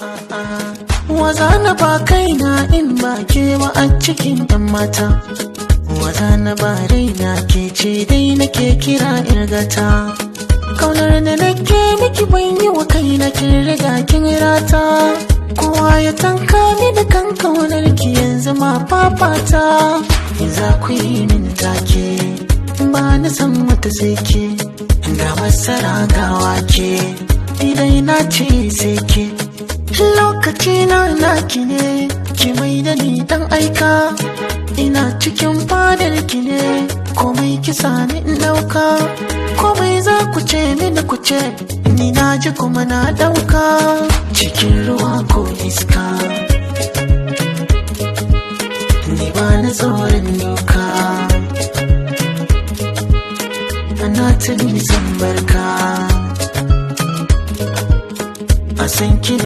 Waza na ba kaina in ba ke ba a cikin ɗan mata. Waza na ba raina ke ce dai nake kira irgata. Kaunar da nake miki ban yi wa kaina kin riga kin rata. Kowa ya tanka ni da kan kaunar ki yanzu ma fafata. Za ku yi min take ba na san wata sai ke. Ga masara ga wake idai na ce sai ke. Lokaci na naki ne ki mai da ni dan aika. Ina cikin fadar ki ne komai kisa ni in dauka. Komai za ku ce mini ku ce ni na ji kuma na dauka. Cikin ruwa ko iska ni ba na tsoron doka. Ana ta nisan barka a san ki.